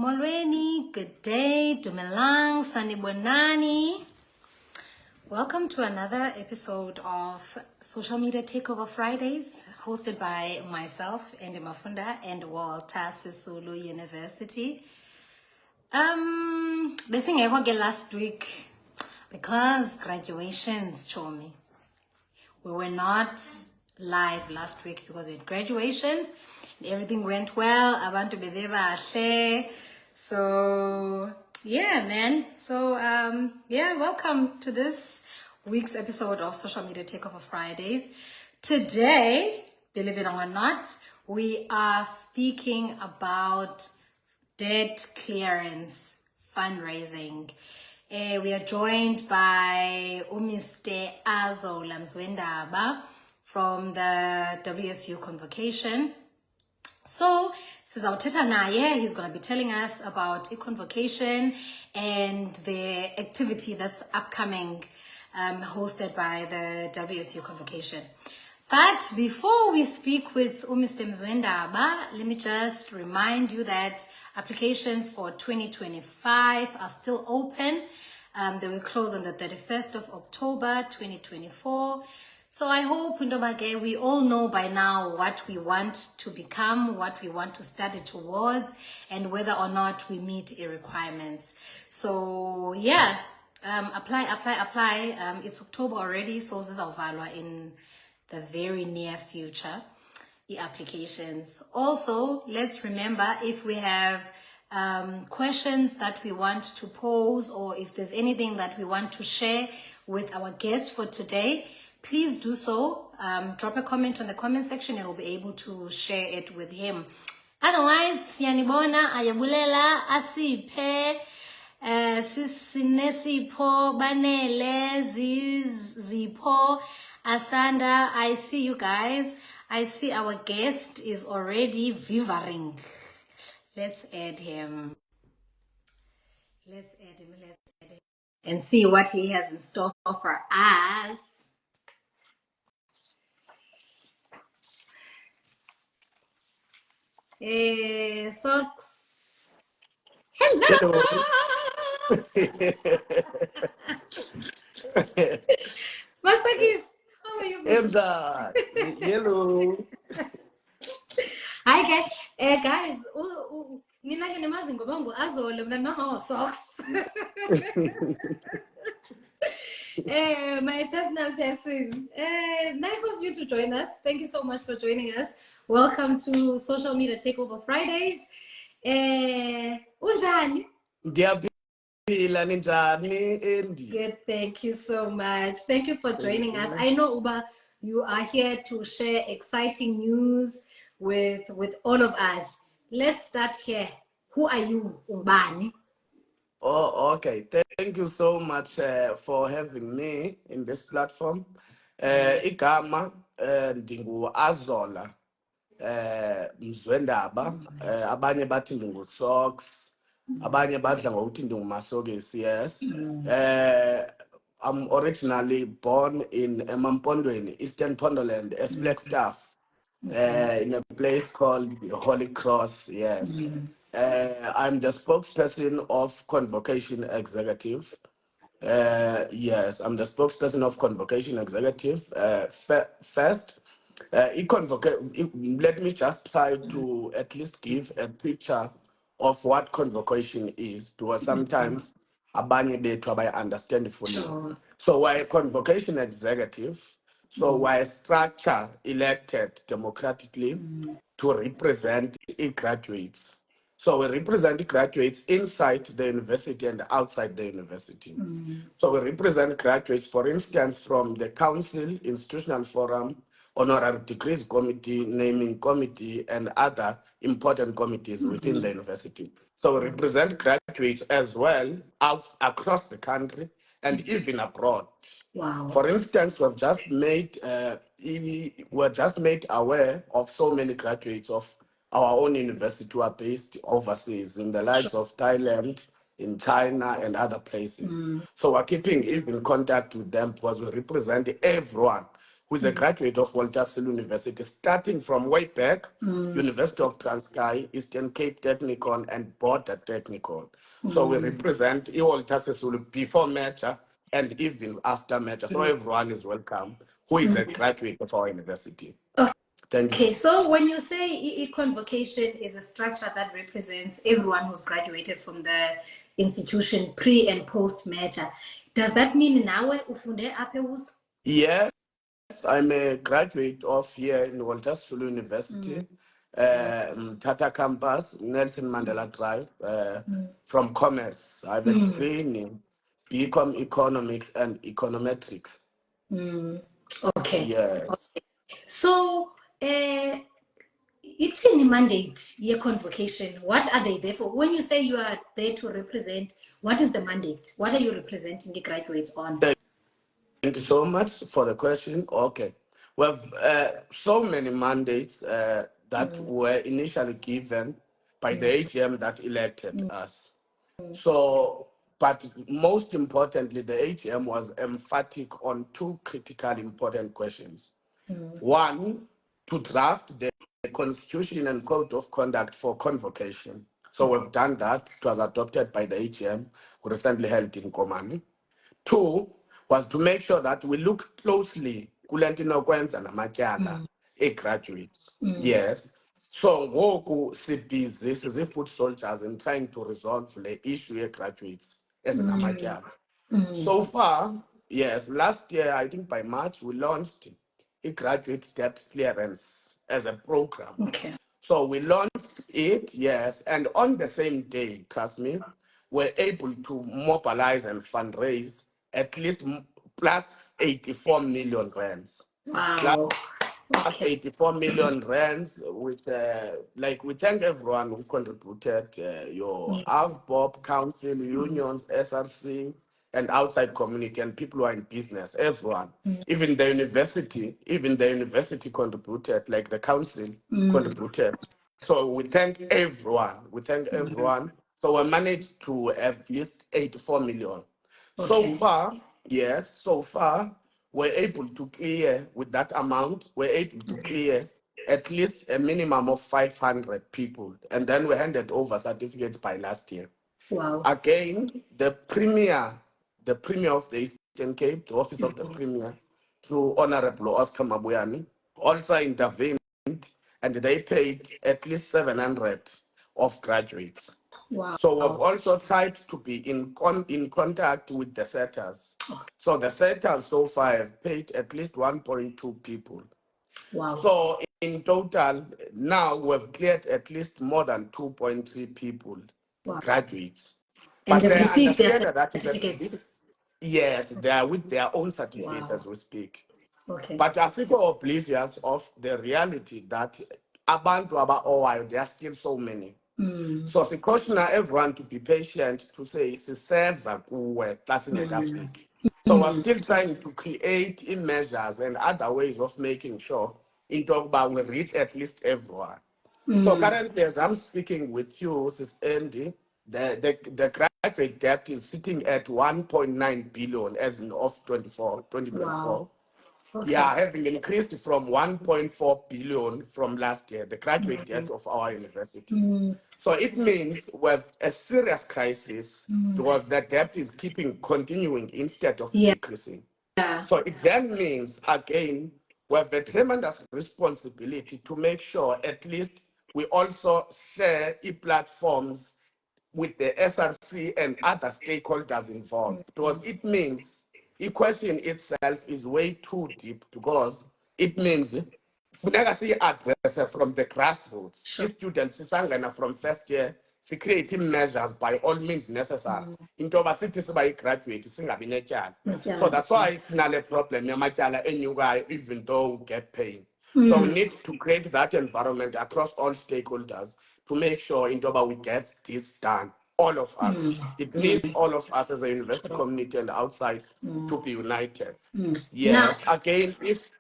Molweni, good day, Dumelang, Sanibonani. Welcome to another episode of Social Media Takeover Fridays, hosted by myself, Andy Mafunda, and Walter Sisulu University. Besingekho ke last week because graduations, Chomi. We were not live last week because we had graduations. Everything went well. Abantu bebe bahle. So yeah, man. So welcome to this week's episode of Social Media Takeover Fridays. Today, believe it or not, we are speaking about debt clearance fundraising. We are joined by Mr. Azola Mziwendaba from the WSU Convocation. So, sizawuthetha naye, he's going to be telling us about Convocation and the activity that's upcoming, hosted by the WSU Convocation. But before we speak with Mr. Mziwendaba, let me just remind you that applications for 2025 are still open. They will close on the 31st of October, 2024. So I hope, we all know by now what we want to become, what we want to study towards, and whether or not we meet the requirements. So yeah, apply. It's October already, so this is in the very near future, the applications. Also, let's remember, if we have questions that we want to pose, or if there's anything that we want to share with our guest for today, please do so. Drop a comment on the comment section and we'll be able to share it with him. Otherwise, siyanibona, ayabulela, asiphe, sinesipho, banele, zipho, asanda. I see you guys. I see our guest is already vivering. Let's add him. Let's add him. And see what he has in store for us. Socks. Hello. Masakis, how are you? Hello. Hi guys. Nina ke nemazi ngoba Azola mina socks. My personal person. Nice of you to join us. Thank you so much for joining us. Welcome to Social Media Takeover Fridays. Unjani? Ndiyaphila ninjani Andy? Good, thank you so much. Thank you for joining us. I know, Uba, you are here to share exciting news with all of us. Let's start here. Who are you, Ubani? Oh, okay. Thank you so much for having me in this platform. Igama ndingu Azola Mziwendaba, abanye bathi ndingu Socks, abanye badla ngokuthi ndingu Masokisi, yes. I'm originally born in Emampondweni, Eastern Pondoland, Flagstaff. In a place called Holy Cross, yes. I'm the spokesperson of Convocation Executive. Yes, I'm the spokesperson of Convocation Executive. First, let me just try to at least give a picture of what Convocation is, because sometimes abanye bethu understand fully. Sure. So we're a Convocation Executive. So we're a structure elected democratically to represent graduates. So we represent graduates inside the university and outside the university. So we represent graduates, for instance, from the council, institutional forum, honorary degrees committee, naming committee, and other important committees within the university. So we represent graduates as well across the country and even abroad. Wow. For instance, we're just made aware of so many graduates of our own university who are based overseas in the likes of Thailand, in China, and other places. So we're keeping in contact with them because we represent everyone who is a graduate of Walter Sisulu University, starting from way back, University of Transkei, Eastern Cape Technikon, and Border Technikon. So we represent Walter Sisulu before merger and even after merger. So everyone is welcome who is a graduate of our university. Thank you. Okay, so when you say Convocation is a structure that represents everyone who's graduated from the institution pre and post merger, does that mean nawe ufunde apha eWSU? Yes, I'm a graduate of here in Walter Sisulu University, Tata Campus, Nelson Mandela Drive, from Commerce. I have a degree in BCom Economics and Econometrics. Okay. Yes. So, it's in mandate, your Convocation. What are they there for? When you say you are there to represent, what is the mandate? What are you representing the graduates on? Thank you so much for the question. Okay. We have so many mandates that were initially given by the AGM that elected us. So, but most importantly, the AGM was emphatic on two critical important questions. One, to draft the Constitution and Code of Conduct for Convocation. So we've done that. It was adopted by the AGM, recently held in Komani. Two was to make sure that we look closely kulentino kwenza namatyala graduates. Yes. So ngoku sibhizi sizi-foot soldiers in trying to resolve the issue graduates ezinamatyala. So far, yes, last year, I think by March, we launched a graduate debt clearance as a program. Okay. So we launched it, yes, and on the same day, trust me, we're able to mobilize and fundraise at least plus 84 million rands. Wow. Plus 84 million rands with, we thank everyone who contributed, your AVBOB, council, unions, SRC, and outside community and people who are in business, everyone. Even the university contributed, like the council contributed. So we thank everyone. So we managed to have at least 84 million. So far, yes, we're able to clear with that amount, we're able to clear at least a minimum of 500 people. And then we handed over certificates by last year. Wow. Again, the premier of the Eastern Cape, the office of the premier, through Honorable Oscar Mabuyani, also intervened and they paid at least 700 of graduates. Wow. So we've also tried to be in contact with the setters. So the setters so far have paid at least 1.2 people. Wow. So in total, now we've cleared at least more than 2.3 people, graduates. And But they've they received their understand that is a certificates. bit, yes, they are with their own certificates as we speak. Okay. But asikho oblivious of the reality that abantu aba-OI, there are still so many. So we caution everyone to be patient, to say siseza kuwe xa singekafiki. So we're still trying to create in measures and other ways of making sure into about we reach at least everyone. So currently, as I'm speaking with you, Sis Andy, the graduate debt is sitting at 1.9 billion as in of 2024. Wow. Okay. Yeah, having increased from 1.4 billion from last year, the graduate debt of our university. So it means we have a serious crisis because the debt is continuing instead of decreasing. Yeah. So it then means, again, we have a tremendous responsibility to make sure at least we also share e-platforms with the SRC and other stakeholders involved, because it means the question itself is way too deep, because it means funeka siyi-address from the grassroots. Sure. Students sisangena from first year, create measures by all means necessary into yoba sithi siba yi-graduate singabi netyala. So that's why sinale problem yamatyala enyukayo even though we get paid. So we need to create that environment across all stakeholders to make sure into yoba we get this done. All of us. It needs all of us as a university community and outside to be united. Yes, Now, again,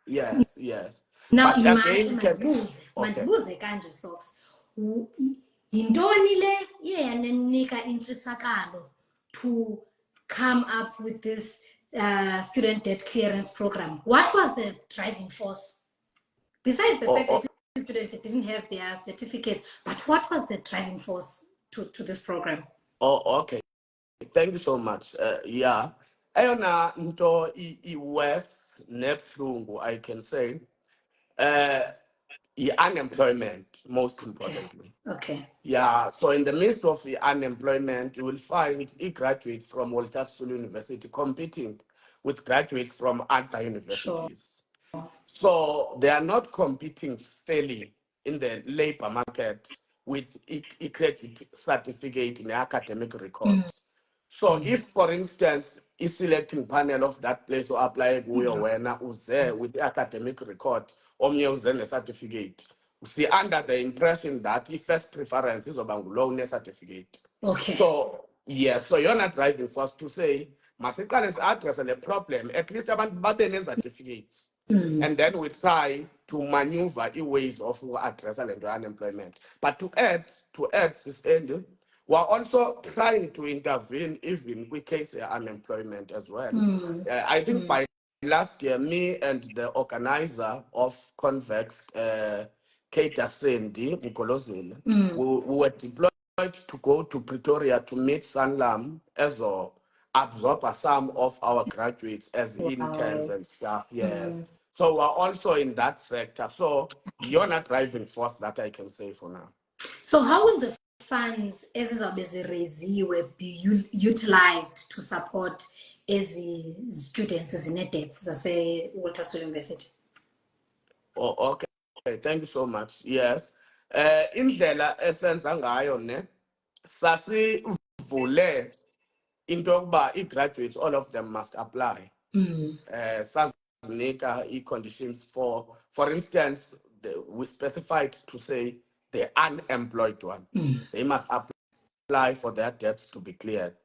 yes. now But again, mandibuze kanje socks. Yintoni le iye yanika intshisakalo to come up with this student debt clearance program. What was the driving force? Besides the fact that students didn't have their certificates, but what was the driving force to this program? Okay. Thank you so much. Yeah. Eyona nto i-worse nebuhlungu, I can say, unemployment, most importantly. Okay. Yeah, so in the midst of the unemployment, you will find graduates from Walter Sisulu University competing with graduates from other universities. Sure. So they are not competing fairly in the labor market with a credit certificate in the academic record. So if, for instance, a selecting panel of that place or apply wena uze with the academic record or uze ne certificate, see under the impression that the first preference is about ne certificate. Okay. So yes, so you're not driving force to say masiqale is addressing the problem, at least abantu babe ne certificates. And then we try to maneuver ways of addressing unemployment. But to add this end, we're also trying to intervene even with case of unemployment as well. I think by last year, me and the organizer of Convex, Kate Sandy Mkolozile, we were deployed to go to Pretoria to meet Sanlam as a absorb some of our graduates as interns and staff. Yes. So we're also in that sector. So you're not driving force that I can say for now. So how will the funds ezizobe zireziwe be utilized to support ezi students ezine-debts zase-Walter Sisulu University? Oh, okay. Thank you so much. Yes. Indlela esenza ngayo ne sasivule into yokuba i-graduates, all of them must apply. Sazinika i-conditions for instance, we specified to say the unemployed one. They must apply for their debts to be cleared.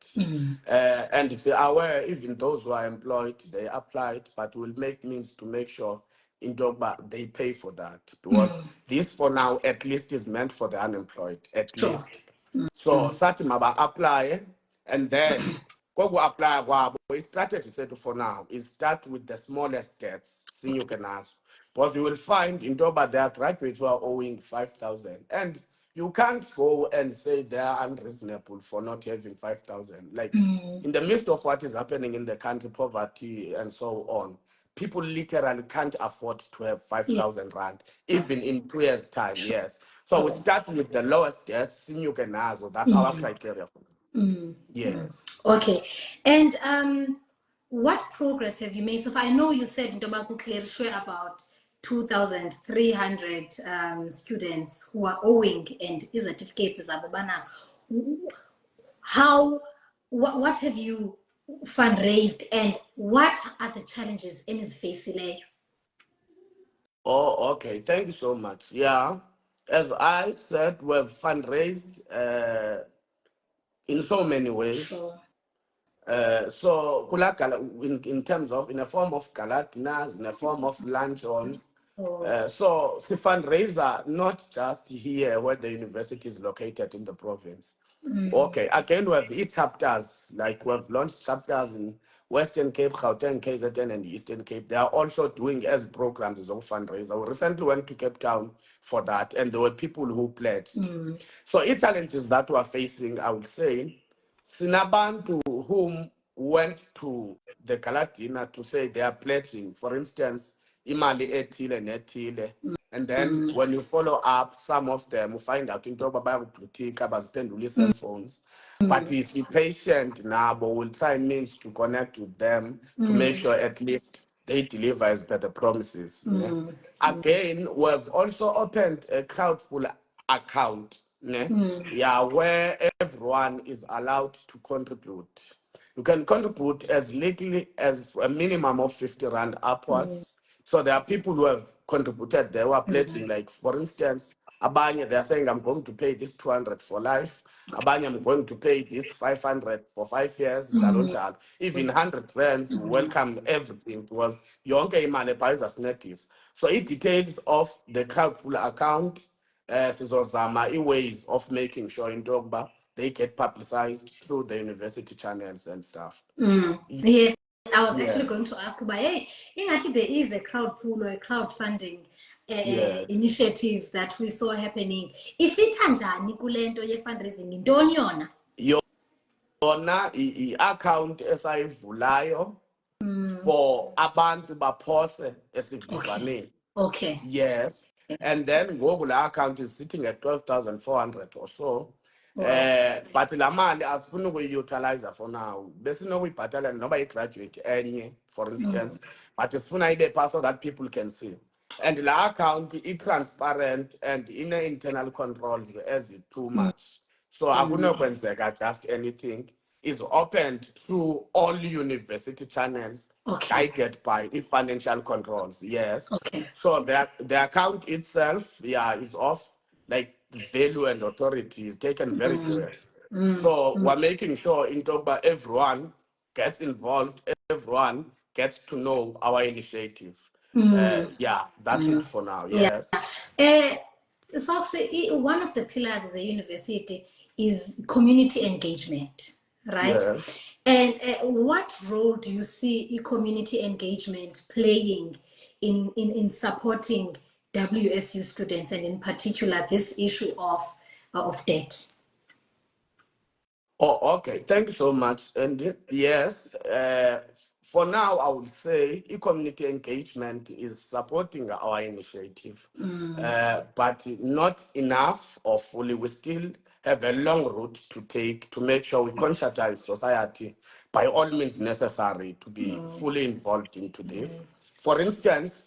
And they aware, even those who are employed, they applied, but we'll make means to make sure in Dogba they pay for that. Because this for now at least is meant for the unemployed, at least. So Satimaba apply, and then Kogu apply kwabo. We started to say for now is start with the smallest debts, senior can ask. Because you will find in Toba there are graduates who are owing 5,000. And you can't go and say they are unreasonable for not having 5,000. Like in the midst of what is happening in the country, poverty and so on, people literally can't afford to have 5,000 rand, even in 2 years' time. Yes. So we start with the lowest debt, senior can ask. That's our criteria. Yes. Okay. And what progress have you made so far? I know you said in Tobaku Clear about 2,300 students who are owing and certificates is ababanas. What have you fundraised and what are the challenges in his facing? Oh, okay. Thank you so much. Yeah. As I said, we've fundraised in so many ways. Sure. So in terms of in a form of galatinas, in a form of lunch on. So the fundraiser not just here where the university is located in the province. Okay, again we have chapters, like we've launched chapters in Western Cape, Gauteng, KZN, and Eastern Cape. They are also doing as programs as a fundraiser. We recently went to Cape Town for that, and there were people who pledged. So challenges that we're facing, I would say, Sinabantu whom went to the Galatina to say they are pledging, for instance, imali ethile nethile. And then when you follow up, some of them will find out into bayakubhutika baziphendula cell phones. But if the patient now will try means to connect with them to make sure at least they deliver as per the promises. Yeah. Again, we've also opened a crowdful account, yeah, where everyone is allowed to contribute. You can contribute as little as a minimum of 50 rand upwards. So there are people who have contributed, they were pledging, like for instance, Abanya, they're saying I'm going to pay this 200 for life. Abanya, I'm going to pay this 500 for 5 years. Even 100 rands, welcome everything. It was Yonke Imane Paisas Netis. So it details of the crowdful account, sizozama ways of making sure in Dogba they get publicized through the university channels and stuff. Yes, I was actually going to ask about, hey, there is a crowd pool or a crowdfunding initiative that we saw happening. If it kanjani kule nto ye fundraising, intoni yona? Yona i-account esayivulayo for abantu baphose esivivaneni. Okay. Yes. And then Google account is sitting at 12,400 or so. Wow. But la mali asifuna ukuyutilize for now. Besinokuyibhatala noba i-graduate enye, for instance. But sifuna ibe past so that people can see. And the account is transparent and in internal controls as too much. So akunokwenzeka just anything. Is opened through all university channels, guided by financial controls. Yes. Okay. So the account itself, is off. Like the value and authority is taken very serious. So we're making sure in Toba everyone gets involved, everyone gets to know our initiative. That's it for now. Yes. So one of the pillars as a university is community engagement, right? Yes. And what role do you see community engagement playing in supporting WSU students, and in particular this issue of debt? Oh, okay. Thank you so much. And yes, for now, I would say e-community engagement is supporting our initiative, but not enough or fully. We still have a long route to take to make sure we conscientize society by all means necessary to be fully involved into this. For instance,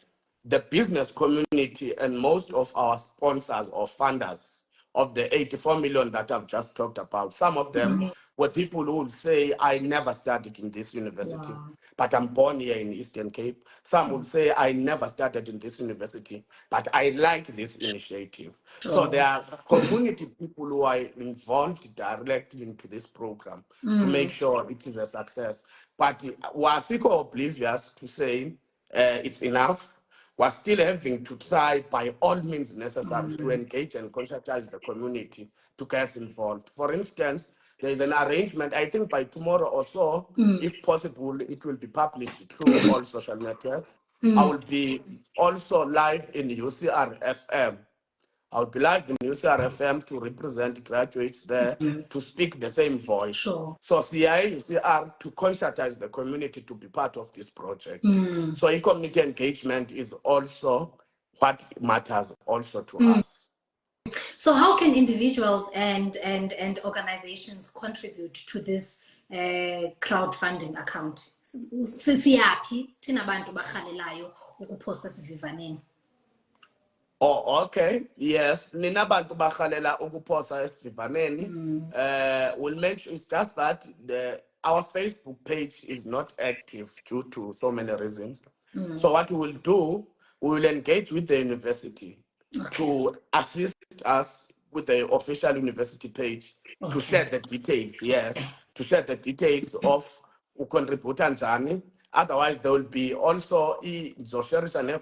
the business community and most of our sponsors or funders of the 84 million that I've just talked about, some of them were people who would say, I never studied in this university, but I'm born here in Eastern Cape. Some would say, I never started in this university, but I like this initiative. So there are community people who are involved directly into this program to make sure it is a success. But we're still oblivious to say it's enough. We're still having to try by all means necessary to engage and conscientize the community to get involved. For instance, there is an arrangement, I think by tomorrow or so, if possible, it will be published through all social networks. I will be also live in UCR FM. I'll be live in UCR FM to represent graduates there to speak the same voice. Sure. So UCR to conscientize the community to be part of this project. So community engagement is also what matters also to us. So how can individuals and organizations contribute to this crowdfunding account? Siyaphi thina bantu barhalelayo ukuphosa sivivaneni? Oh, okay. Yes. Nina bantu bakhalela ukuphosa esivivaneni. We'll mention it's just that our Facebook page is not active due to so many reasons. So what we will do, we will engage with the university to assist us with the official university page to share the details. Yes, to share the details of who contribute njani. Otherwise, there will be also the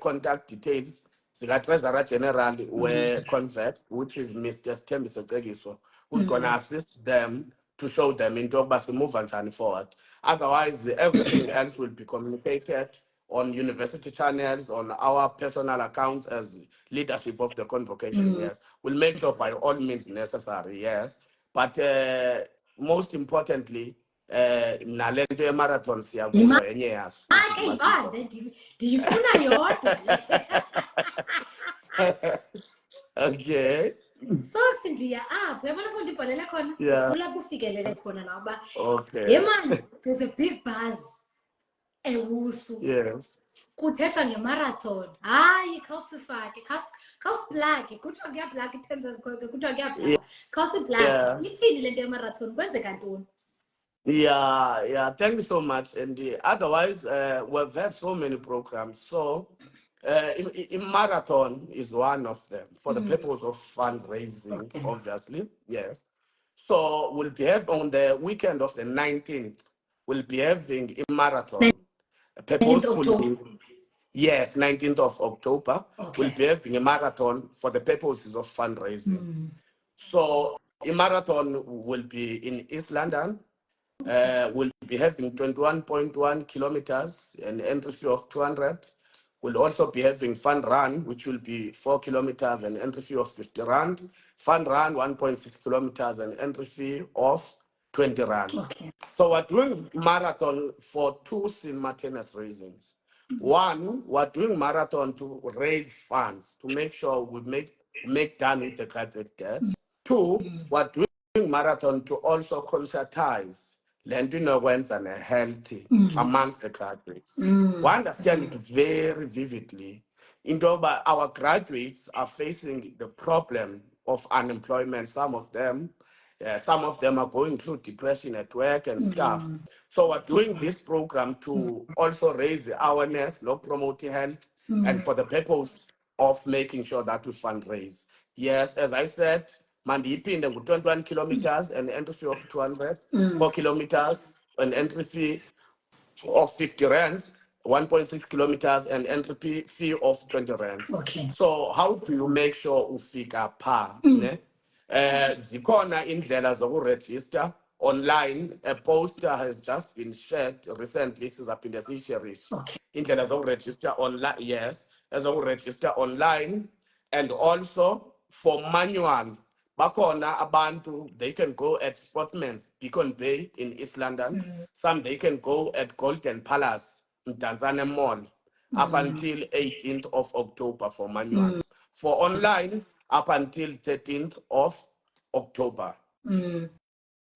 contact details. The Treasurer General were convert, which is Mr. Stembiso Tegiso, who's gonna assist them to show them into Obasi move and forward. Otherwise, everything else will be communicated on university channels, on our personal accounts as leadership of the convocation. Yes, we'll make sure by all means necessary. Yes, but most importantly, nalento ye-marathon siyakuyo enye yaso. Ndiyifuna yodwa le. Okay. So sindiya apho yabona ko ndibhalele khona kulapho ufikelele khona noba okay. Man, there's a big buzz ewusu. Yes. Kuthethwa ngemarathon. Hayi khawusifake khawusiplage kuthiwa kuyaplage i-terms ezikhona kuthiwa kuyaplage khawusiplage. Ithini le nto yemarathon kwenzeka ntoni? Yeah, thank you so much. And otherwise, we've had so many programs. So, in marathon is one of them for the purpose of fundraising, obviously. Yes. So we'll be having on the weekend of the 19th, we'll be having a marathon. Purposefully. Yes, 19th of October. We'll be having a marathon for the purposes of fundraising. So a marathon will be in East London. Will be having 21.1 kilometers, an entry fee of 200. We'll also be having Fun Run, which will be 4 kilometers, an entry fee of 50 Rand. Fun Run, 1.6 kilometers, an entry fee of 20 Rand. Okay. So we're doing marathon for two simultaneous reasons. One, we're doing marathon to raise funds to make sure we make done with the graduate debt. Two, we're doing marathon to also concertize and healthy amongst the graduates. We understand it very vividly. Our graduates are facing the problem of unemployment. Some of them are going through depression at work and stuff. So we're doing this program to also raise the awareness, promote health, and for the purpose of making sure that we fundraise. Yes, as I said, Mandipinde 21 kilometers, an entry fee of 200, 4 kilometers, an entry fee of 50 rands, 1.6 kilometers, and entry fee of 20 rands. Okay. So how do you make sure ufika pha, ne? Zikhona indlela zokuregister online. A poster has just been shared recently, sizaphinde siyisharishe. Okay. Indlela zokuregister online, yes, ezokuregister online, and also for manual. Bakhona abantu, they can go at Sportman's Beacon Bay in East London. Some they can go at Golden Palace in Tanzania Mall up until 18th of October for manuals. For online, up until 13th of October.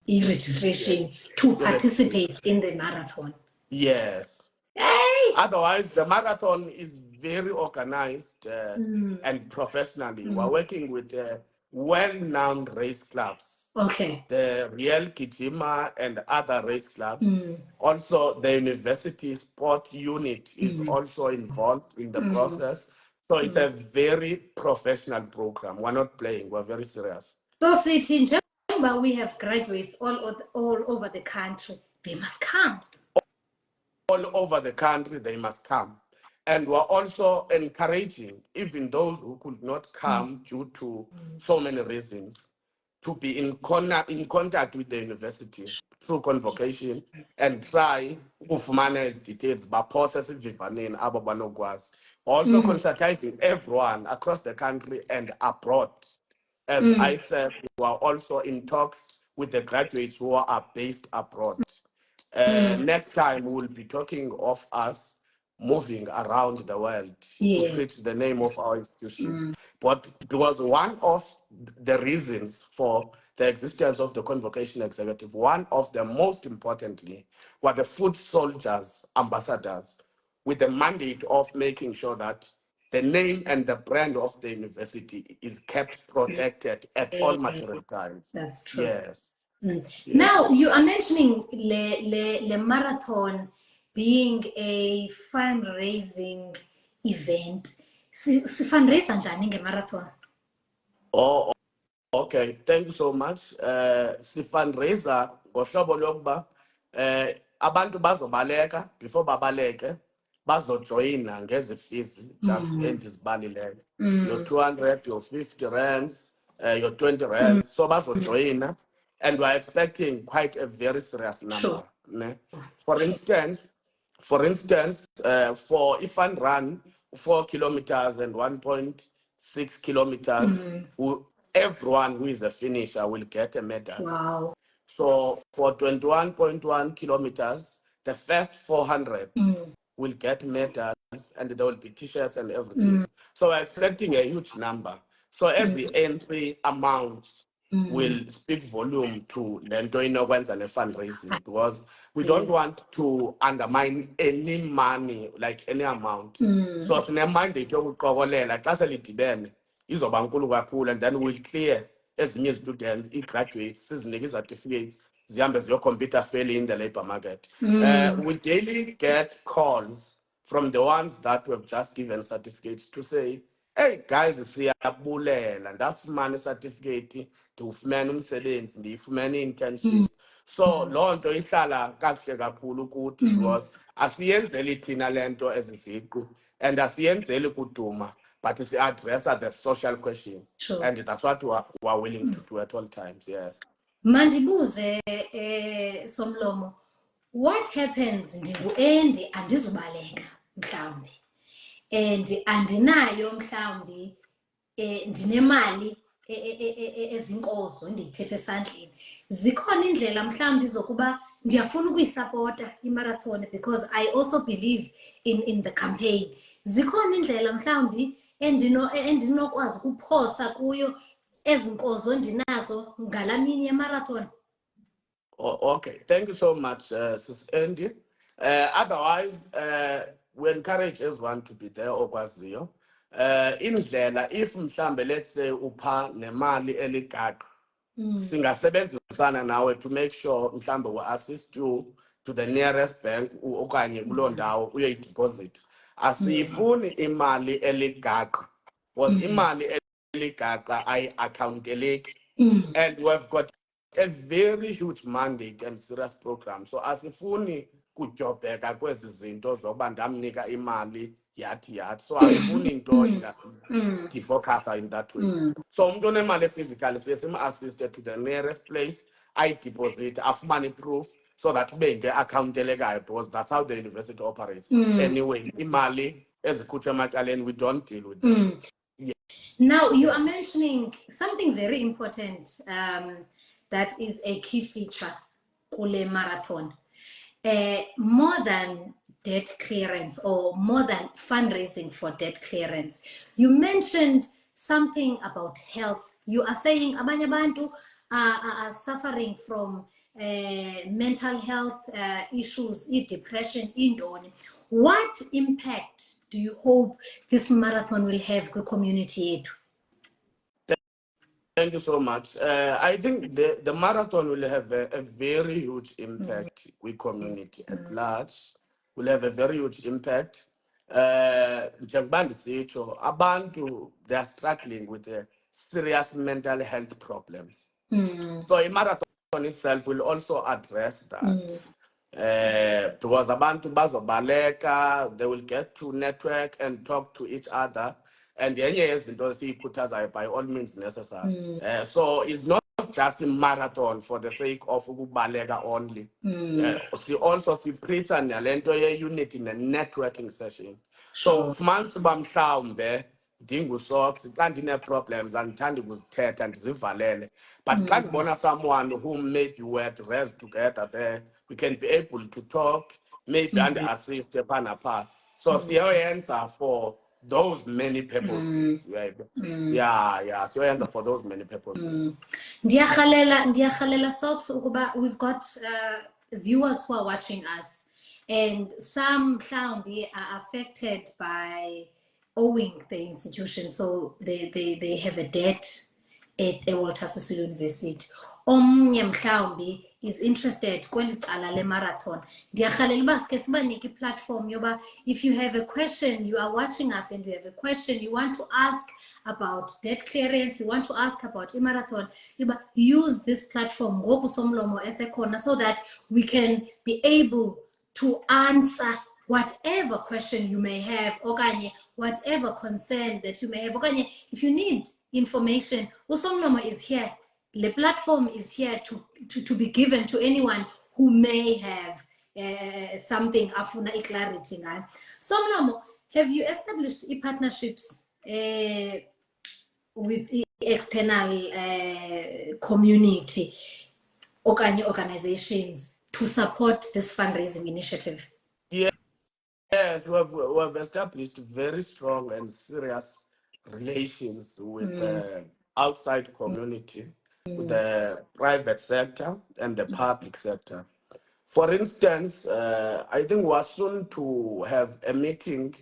E-registration to participate in the marathon. Yes. Hey! Otherwise, the marathon is very organized and professionally. We're working with well-known race clubs. Okay. The Real Kijima and other race clubs. Also, the university sport unit is also involved in the process. So it's a very professional program. We're not playing, we're very serious. So, Siti, njengoba we have graduates all over the country, they must come. All over the country, they must come. And we're also encouraging even those who could not come due to so many reasons to be in contact with the university through convocation and try ufumana as details process vivaneni abo banokwazi. Also concertizing everyone across the country and abroad. As I said, we are also in talks with the graduates who are based abroad. Next time we'll be talking of us moving around the world to preach the name of our institution. But because one of the reasons for the existence of the Convocation Executive, one of the most importantly, were the foot soldiers, ambassadors, with the mandate of making sure that the name and the brand of the university is kept protected at all material times. That's true. Yes. Yes. Now, you are mentioning the marathon being a fundraising event. Fundraiser njani nge-marathon? Oh, okay. Thank you so much. Si-fundraiser ngohlobo lokuba abantu bazobaleka before babaleke bazojoyina ngezi fees just endizibalileyo. Your 200, your 50 rands, your 20 rands. So bazojoyina, and we're expecting quite a very serious number. Sure. Ne? For instance, for Fun Run, 4 kilometers and 1.6 kilometers, everyone who is a finisher will get a medal. Wow. So for 21.1 kilometers, the first 400 will get medals, and there will be t-shirts and everything. So we're expecting a huge number. So as the entry amounts will speak volume to the and fundraising, because we don't want to undermine any money, like any amount. So it's a mandate yokuqokelela xa selidibene izoba nkulu kakhulu, and then we'll clear ezinye students, graduates, sizinike certificates, zihambe ziyocompete fairly in the labor market. We daily get calls from the ones that we've just given certificates to say, hey guys, siyabulela, ndasifumana certificate, ndifumene umsebenzi, ndifumene internship. So loo nto ihlala kakuhle kakhulu kuthi, because asiyenzeli thina lento eziziqu and asiyenzeli kuduma, but it's address the social question. Sure. And that's what we are willing to do at all times. Yes. Mandibuze Somlomo, what happens ndingu-Andy andizubaleka mhlawumbi and andinayo mhlawumbi ndinemali ezinkozo ndiyiphethe esandleni. Zikhona indlela mhlawumbi zokuba ndiyafuna ukuyisapota imarathon because I also believe in the campaign. Zikhona indlela mhlawumbi endinokwazi ukuphosa kuyo ezinkozo ndinazo ngala mini yemarathon. Okay, thank you so much, Sis Andy. Otherwise, we encourage everyone to be there okwaziyo. Indlela if mhlambe let's say upha nemali eligaqa singasebenzisana nawe to make sure mhlambe we assist you to the nearest bank okanye kuloo ndawo uyoyideposit. Asiyifuni imali eligaqa because imali eligaqa ayi-accounteleki and we've got a very huge mandate and serious program. So asifuni kujobheka kwezi zinto zokuba ndamnika imali yathi. So asifuni into ingasidifocasa in that way. So umuntu onemali physically siye sim-assiste to the nearest place, ayideposit, afumane proof so that ube yinto accountable because that's how the university operates. Anyway, imali ezikhutshwa ematyaleni, we don't deal with them. Now, you are mentioning something very important that is a key feature kule marathon. More than debt clearance or more than fundraising for debt clearance. You mentioned something about health. You are saying abanye abantu are suffering from mental health issues, depression, indoni. What impact do you hope this marathon will have with community? Thank you so much. I think the marathon will have a very huge impact with community at large. Will have a very huge impact. Njengoba ndisitsho, abantu, they are struggling with serious mental health problems. So a marathon itself will also address that. Because abantu bazobaleka, they will get to network and talk to each other. And yenye yezinto esiyikhuthazayo by all means necessary. So it's not just a marathon for the sake of ukubaleka only. We also preach nalento ye-unity in a networking session. So fumanisa uba mhlawumbe ndinguSox xa ndine-problems andithandi ukuzithetha ndizivalele. But xa ndibona someone whom maybe we're at rest together there, we can be able to talk, maybe and assist phaa naphaa. So siyoyenza for those many purposes. Yeah, siyoyenza for those many purposes. Ndiyarhalela Sox ukuba we've got viewers who are watching us, and some mhlawumbi are affected by owing the institution, so they have a debt at Walter Sisulu University. Omnye mhlawumbi is interested kweli cala le marathon. Ndiyarhalela uba sike sibanike platform yoba if you have a question, you are watching us and you have a question you want to ask about debt clearance, you want to ask about marathon, use this platform ngoku somlomo esekhona so that we can be able to answer whatever question you may have, okanye whatever concern that you may have, okanye if you need information, usomlomo is here. The platform is here to be given to anyone who may have something afuna clarity ngayo. Somlomo, have you established partnerships with the external community okanye organizations to support this fundraising initiative? Yes, we have established very strong and serious relations with the outside community, with the private sector and the public sector. For instance, I think we are soon to have a meeting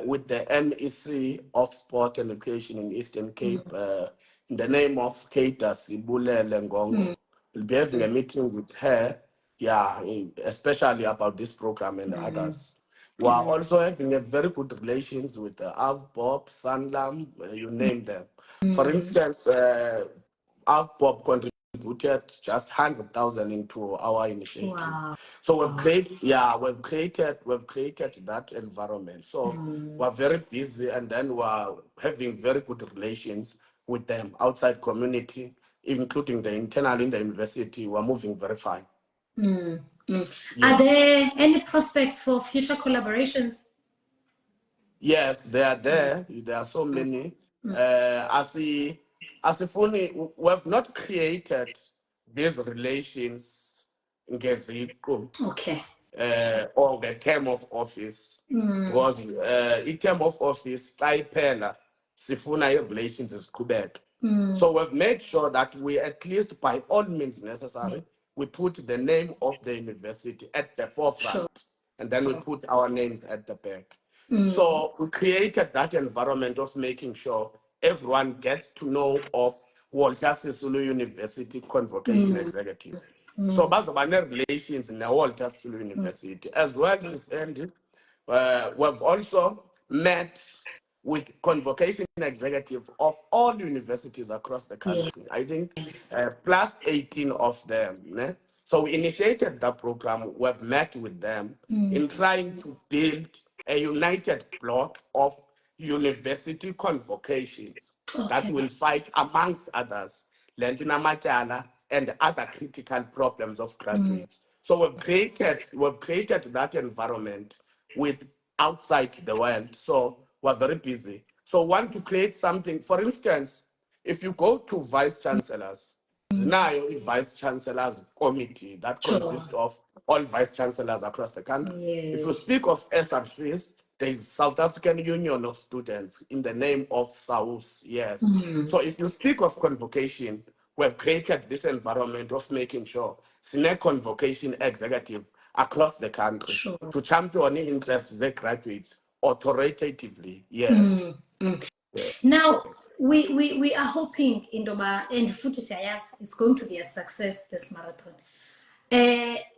with the MEC of Sport and Recreation in Eastern Cape in the name of Keita Sibulele Ngongo. We'll be having a meeting with her, especially about this program and others. We are also having a very good relations with Avbob, Sanlam, you name them. For instance, Avbob contributed just 100,000 into our initiative. Wow. So we've created that environment. So we're very busy, and then we're having very good relations with them outside community, including the internal in the university. We're moving very fine. Are there any prospects for future collaborations? Yes, they are there. There are so many. As if only we have not created these relations in Geziku. Okay. Or the term of office, because term of office taipela sifuna relations is Quebec. So we've made sure that we, at least by all means necessary, we put the name of the university at the forefront, and then we put our names at the back. So we created that environment of making sure everyone gets to know of Walter Sisulu University Convocation Executive. So bazoba relations in the Walter Sisulu University as well as Andy. We've also met with convocation executive of all universities across the country. I think plus 18 of them. Ne? So we initiated that program. We've met with them in trying to build a united bloc of university convocations that will fight, amongst others, Lentina Machala and other critical problems of graduates. So we've created that environment with outside the world. So we're very busy. So want to create something. For instance, if you go to vice chancellors, there's now a vice chancellors committee that consists of all vice chancellors across the country. If you speak of SRCs, there is South African Union of Students in the name of SAUS. Yes. So if you speak of convocation, we have created this environment of making sure Sine Convocation Executive across the country to champion the interests of graduates authoritatively. Yes. Now, we are hoping Indoba and Futi Sayas it's going to be a success this marathon.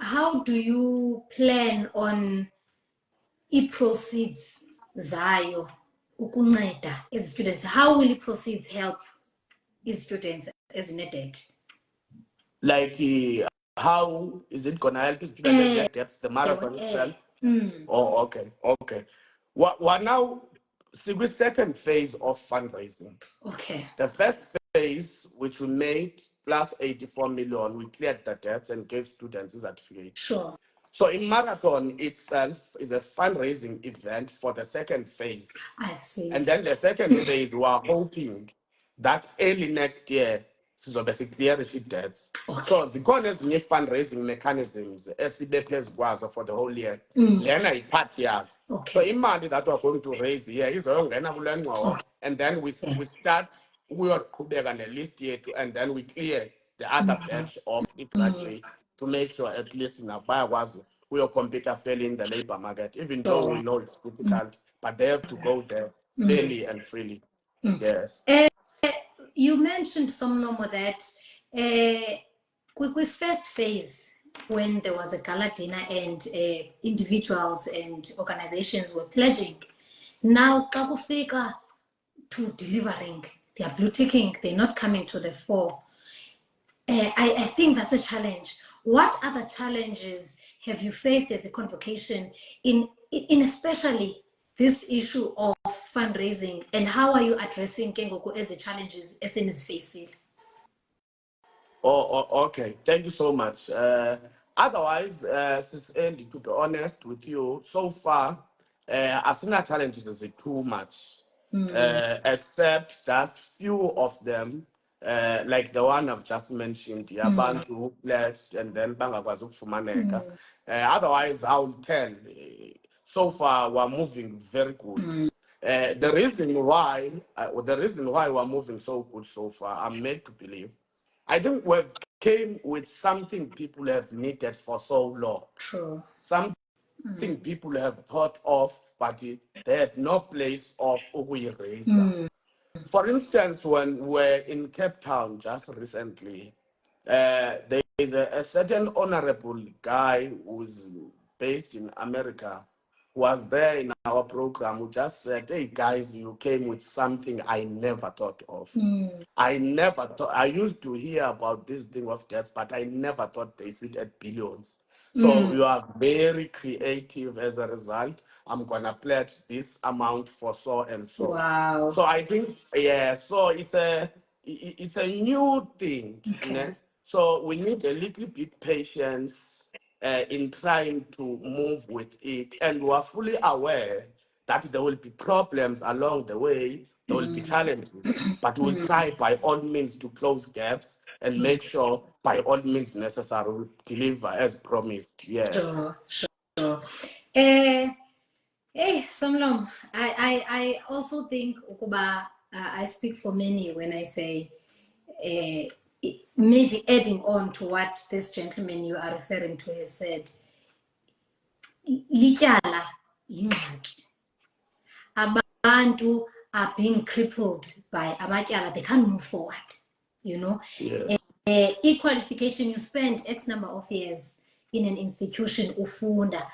How do you plan on proceeds zayo ukunceda as students? How will proceeds help these students as in a debt? Like how is it gonna help students get debts, the marathon itself? Oh, okay. What now? See, the second phase of fundraising. Okay. The first phase, which we made plus 84 million, we cleared the debts and gave students a certificate. Sure. So in marathon itself is a fundraising event for the second phase. I see. And then the second phase, we are hoping that early next year, sizobe clear the debts. So zikhona ezinye fundraising mechanisms esibe phezu kwazo for the whole year. Lena yi-part yazo. So imali that we're going to raise here izoyongena kule ngxowa, and then we start ukuyoqhubeka ne-list yethu, and then we clear the other batch of graduates to make sure at least now bayakwazi uyocompete fairly in the labor market, even though we know it's difficult, but they have to go there fairly and freely. Yes. You mentioned some number that first phase, when there was a gala dinner and individuals and organizations were pledging. Now, Kabufika to delivering, they are blue ticking, they're not coming to the fore. I think that's a challenge. What other challenges have you faced as a convocation in especially this issue of fundraising, and how are you addressing Kengoku as the challenges SN is facing? Okay. Thank you so much. Otherwise, Sis Andy, to be honest with you, so far, Asina challenges is too much. Except just few of them, like the one I've just mentioned, Yabantu who pledged and then bangakwazi ukufumaneka. Otherwise, I'll tell. So far, we're moving very good. The reason why we're moving so good so far, I'm made to believe. I think we've came with something people have needed for so long. True. Something people have thought of, but they had no place of Uguireza. For instance, when we're in Cape Town just recently, there is a certain honorable guy who's based in America, was there in our program, who just said, "Hey guys, you came with something I never thought of. I never thought, I used to hear about this thing of death, but I never thought they sit at billions. So you are very creative as a result. I'm gonna pledge this amount for so and so." Wow. So I think, yeah, so it's a new thing. Okay. So we need a little bit patience in trying to move with it, and we are fully aware that there will be problems along the way, there will be challenges, but we'll try by all means to close gaps and make sure by all means necessary we deliver as promised. Yes. Sure. Hey, Somlom, I also think ukuba I speak for many when I say maybe adding on to what this gentleman you are referring to has said, lityala yingxaki. Abantu are being crippled by amatyala, they can't move forward, you know. Yes. E-qualification, you spend X number of years in an institution, ufunda,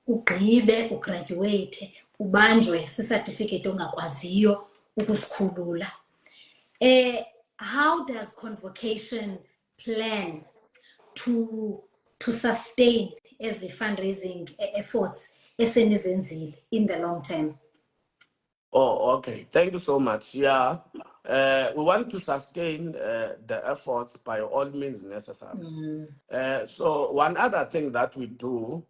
ugqibe, ugraduate, ubanjwe si-certificate ongakwaziyo ukusikhulula. How does Convocation plan to sustain as the fundraising efforts in the long term? Oh, okay. Thank you so much. Yeah. We want to sustain the efforts by all means necessary. So one other thing that we do,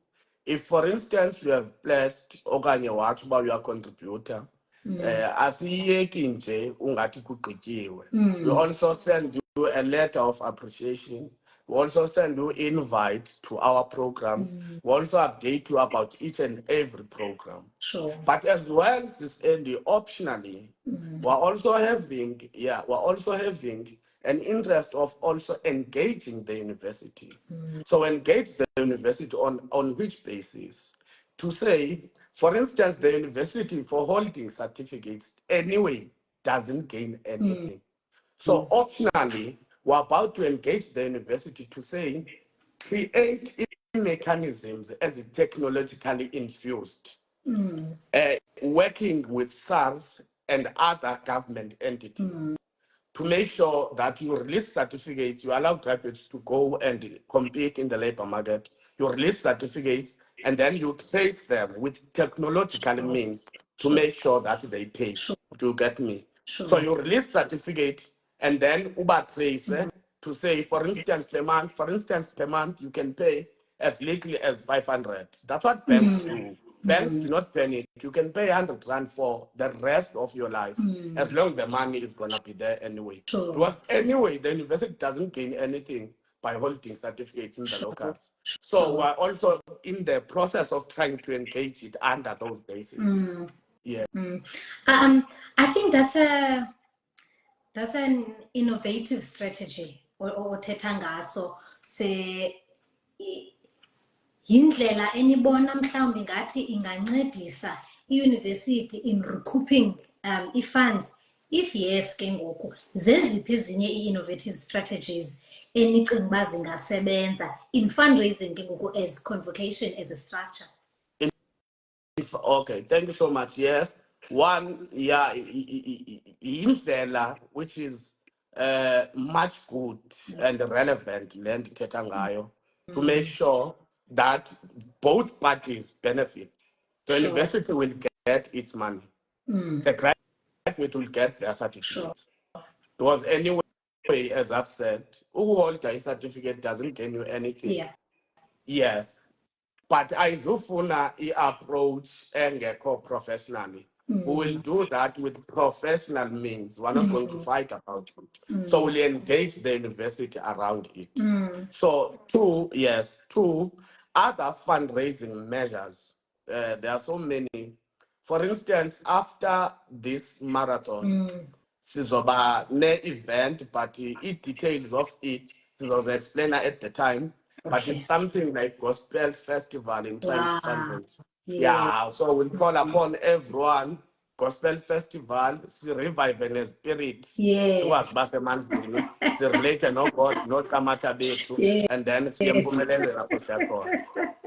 if for instance you have pledged okanye wathi uba you are contributor, asiyeki nje ungathi kugqityiwe. We also send you a letter of appreciation. We also send you invite to our programs. We also update you about each and every program. Sure. But as well as optionally, we're also having an interest of also engaging the university. So engage the university on which basis? To say, for instance, the university for holding certificates anyway doesn't gain anything. So optionally, we're about to engage the university to say, create mechanisms as technologically infused, working with SARS and other government entities to make sure that you release certificates, you allow graduates to go and compete in the labor market, you release certificates, and then you trace them with technological means to make sure that they pay. Do you get me? So you release certificate and then Uber trace to say, for instance, per month, you can pay as little as 500. That's what banks do. Banks do not panic. You can pay 100 rand for the rest of your life, as long as the money is going to be there anyway. Because anyway, the university doesn't gain anything by holding certificates in the locals. So we're also in the process of trying to engage it under those bases. Yeah. I think that's an innovative strategy or tetangaso se yindlela enibona mhlawumbi ngathi ingancedisa i-university in recouping funds. If yes, ke ngoku zeziphi ezinye i-innovative strategies enicinga uba zingasebenza in fundraising ke ngoku as Convocation as a structure? Okay, thank you so much. Yes, one, yeah, indlela which is much good and relevant learned tetangayo to make sure that both parties benefit. The university will get its money. The graduate will get their certificates. Because anyway, as I've said, who holds a certificate doesn't gain you anything. Yeah. Yes. But ayizufuna i-approach engekho professionally. We will do that with professional means. We're not going to fight about it. So we'll engage the university around it. So two, other fundraising measures. There are so many. For instance, after this marathon, sizoba ne-event, but details of it, sizoza explain at the time. But it's something like Gospel Festival in trying to fundraise. Yeah, so we'll call upon everyone. Gospel Festival, revive in the spirit. Yes. Relate no God, no Kamata Betu, and then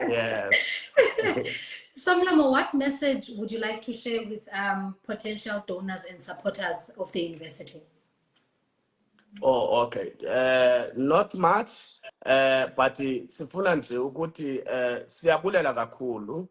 yes. Somlamo, what message would you like to share with potential donors and supporters of the university? Oh, okay. Not much. But sifuna nje ukuthi siyabulela kakhulu.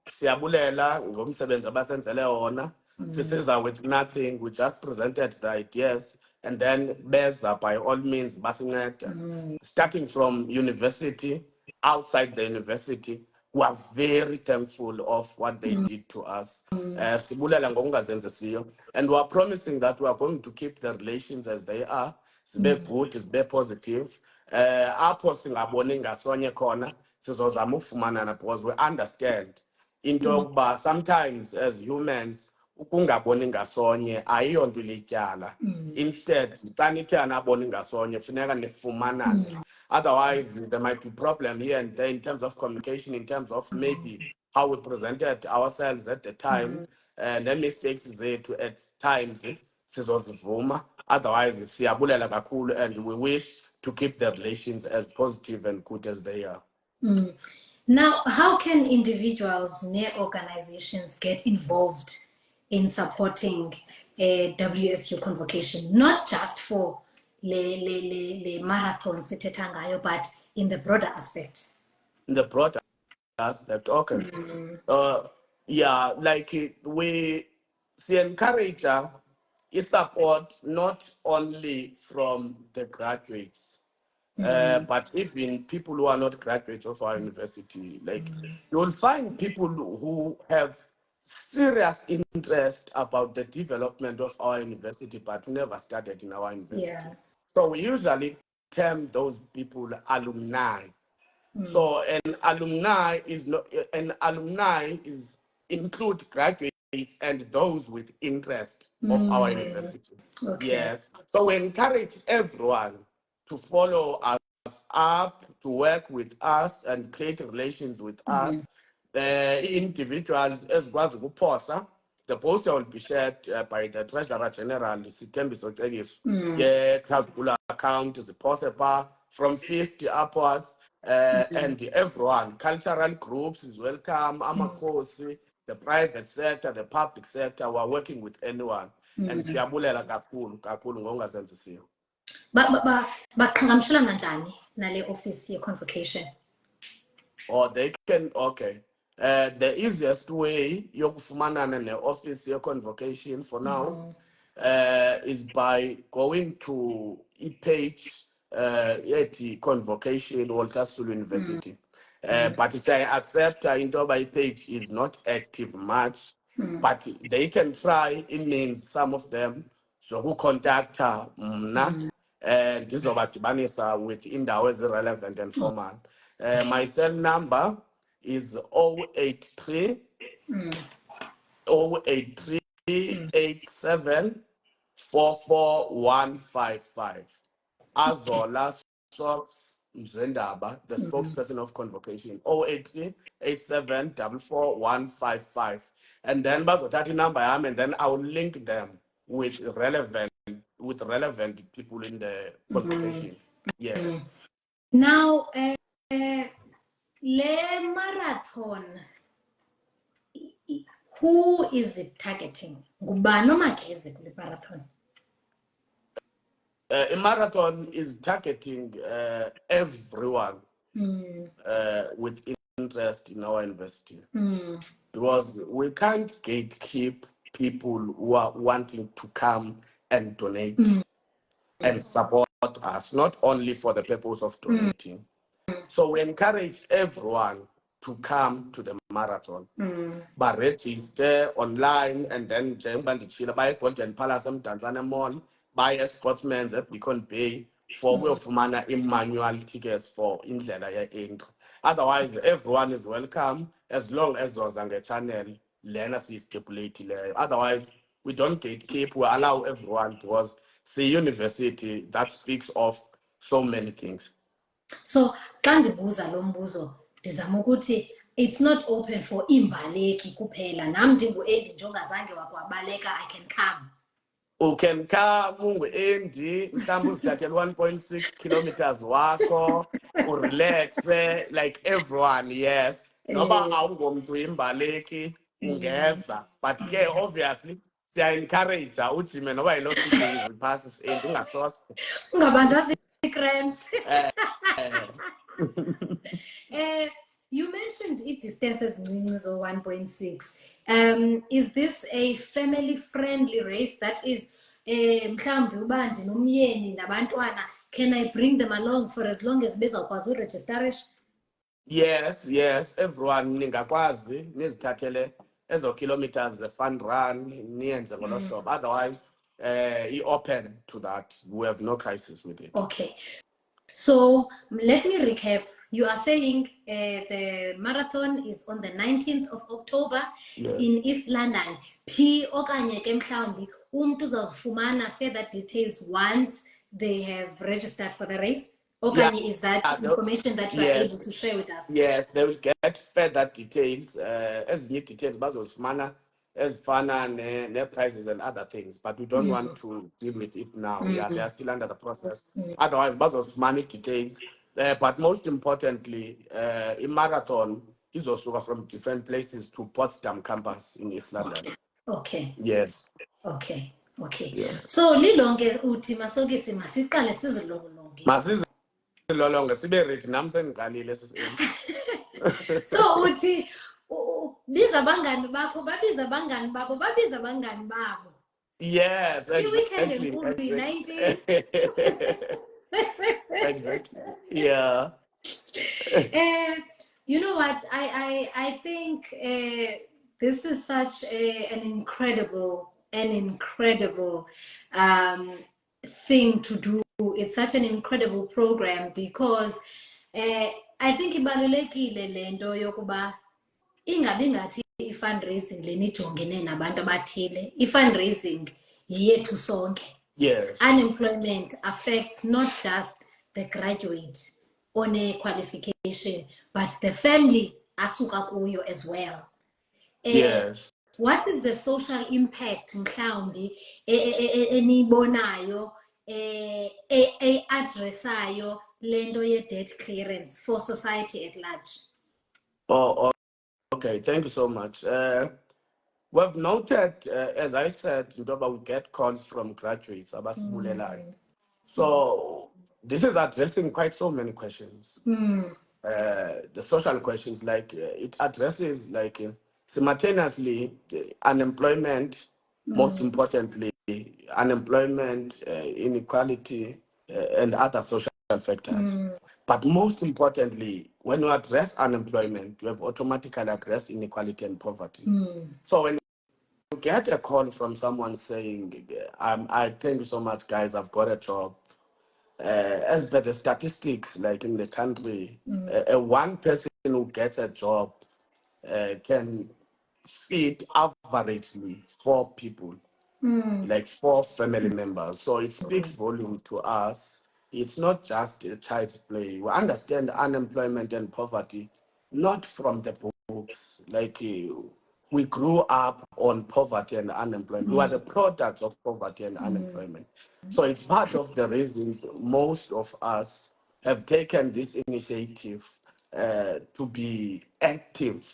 Siyabulela ngomsebenzi abasenzele wona. Sisiza with nothing. We just presented the ideas. and then beza by all means basinceda, starting from university, outside the university. We are very thankful of what they did to us. Sibulela ngokungazenzisiyo, and we are promising that we are going to keep the relations as they are. Zibe good, zibe positive. Apho singaboni ngasonye khona sizozama ufumanana, because we understand into yokuba sometimes as humans ukungaboni ngasonye ayiyonto lityala. Instead, xa nithe anaboni ngasonye funeka nifumanane. Otherwise, there might be problem here and there in terms of communication, in terms of maybe how we presented ourselves at the time, and the mistakes zethu at times sizozivuma. Otherwise, siyabulela kakhulu, and we wish to keep the relations as positive and good as they are. Now, how can individuals near organizations get involved in supporting a WSU convocation, not just for the marathon, but in the broader aspect? In the broader aspect, okay. Yeah, like we encourage support not only from the graduates, but even people who are not graduates of our university. Like you'll find people who have serious interest about the development of our university, but never started in our university. Yeah. So we usually term those people alumni. So an alumni is include graduates and those with interest of our university. Okay. Yes. So we encourage everyone to follow us up, to work with us and create relations with us. Individuals as well as Guposa. The poster will be shared by the Treasurer General, Sitembiso Tegis. Calcula account is possible from 50 upwards, and everyone, cultural groups is welcome, Amakosi, the private sector, the public sector, we're working with anyone. And siyabulela kakhulu ngokungazenzisiyo. Baqhagamshelana njani nale office ye-convocation? Or they can, okay. The easiest way yokufumanana ne-office ye-convocation for now is by going to e-page at Convocation Walter Sisulu University. But it's I accept into by page is not active much, but they can try. It means some of them so who contact mna and ndizobadibanisa with indawo relevant and formal. My cell number is 083 87 44155. Azola Socks Mziwendaba, the spokesperson of Convocation, 083 87 44155. And then bazothatha number yam, and then I will link them with relevant people in the convocation. Yes. Now, le marathon, who is it targeting? Ngubani omakeze kule marathon? A marathon is targeting everyone with interest in our university, because we can't gatekeep people who are wanting to come and donate and support us, not only for the purpose of donating. So we encourage everyone to come to the marathon, but register online, and then by Golden Palace Tanzania Mall, buy a sportsman's at Beacon Bay for uyofumana manual tickets for indlela ye-entry. Otherwise, everyone is welcome as long as there's a channel lena siyistipulatileyo. Otherwise, we don't gatekeep, we allow everyone, because it's a university that speaks of so many things. So, xa ndibuza lo mbuzo, ndizama ukuthi it's not open for imbaleki kuphela. Nam ndingu-Eddie njongazange wakwabaleka, I can come. You can come ungu-Endi, mhlawumbe uzithathele 1.6 kilometers wakho, urelax like everyone, yes. Noba awungomntu imbaleki ungeza, but ke obviously siya-encourage ujime noba yiloo 2 days passes and ungasoze. Ungabanjwa zii-cramps. You mentioned it distances so 1.6. Is this a family-friendly race that is mhlawumbi uba ndinomyeni nabantwana, can I bring them along for as long as bezawukwazi urejistarisha? Yes, everyone ningakwazi nizithathele ezo kilometers ze-fun run niyenze ngolo hlobo. Otherwise, open to that. We have no crisis with it. Okay. So let me recap. You are saying the marathon is on the 19th of October in East London. P okanye ke mhlawumbi umuntu uzawufumana further details once they have registered for the race. Okanye is that information that you are able to share with us? Yes, they will get further details. Ezinye details bazozifumana ezifana ne-prizes and other things, but we don't want to deal with it now. Yeah, they are still under the process. Otherwise, bazozifumana details. But most importantly, i-marathon izosuka from different places to Potsdam campus in East London. Okay. Yes. Okay. Yeah. So lilonke uthi masokisi masiqale sizilolonge. Masizilolonge sibe ready nam sengiqalile sisini. So uthi biza abangani bakho, babiza abangani babo, babiza abangani babo. Yes, exactly. Exactly. Yeah. You know what? I think this is such an incredible thing to do. It's such an incredible program because I think ibalulekile lento yokuba ingabi ngathi i-fundraising lenijongene nabantu abathile. I-fundraising yethu sonke. Yes. Unemployment affects not just the graduate on a qualification, but the family asuka kuyo as well. Yes. What is the social impact mhlawumbi enibonayo addressayo lento ye-debt clearance for society at large? Oh, okay. Thank you so much. We've noted, as I said, we get calls from graduates. So this is addressing quite so many questions. The social questions, like it addresses simultaneously unemployment, most importantly, unemployment, inequality, and other social factors. But most importantly, when you address unemployment, you have automatically addressed inequality and poverty. So when you get a call from someone saying, I thank you so much, guys, I've got a job. As per the statistics, like in the country, one person who gets a job can feed averagely 4 people, like 4 family members. So it speaks volume to us. It's not just a child's play. We understand unemployment and poverty, not from the books. We grew up on poverty and unemployment. We are the products of poverty and unemployment. So it's part of the reasons most of us have taken this initiative to be active